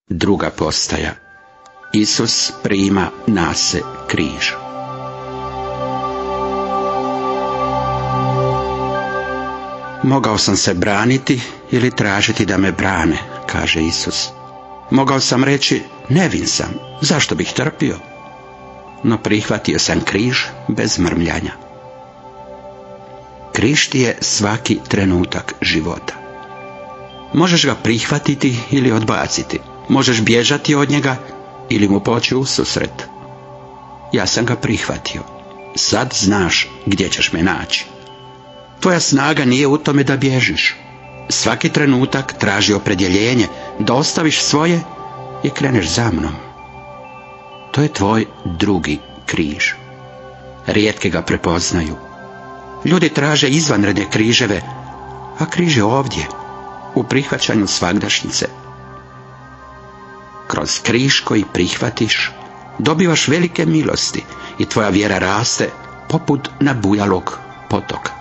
Druga postaja. Isus prima na se križ. Mogao sam se braniti ili tražiti da me brane, kaže Isus. Mogao sam reći, nevin sam, zašto bih trpio? No prihvatio sam križ bez mrmljanja. Križ ti je svaki trenutak života. Možeš ga prihvatiti ili odbaciti. Možeš bježati od njega ili mu poći u susret. Ja sam ga prihvatio. Sad znaš gdje ćeš me naći. Tvoja snaga nije u tome da bježiš. Svaki trenutak traži opredjeljenje, da ostaviš svoje i kreneš za mnom. To je tvoj drugi križ. Rijetki ga prepoznaju. Ljudi traže izvanredne križeve, a križ je ovdje, u prihvaćanju svagdašnjice. Kroz križ koji prihvatiš, dobivaš velike milosti i tvoja vjera raste poput nabujalog potoka.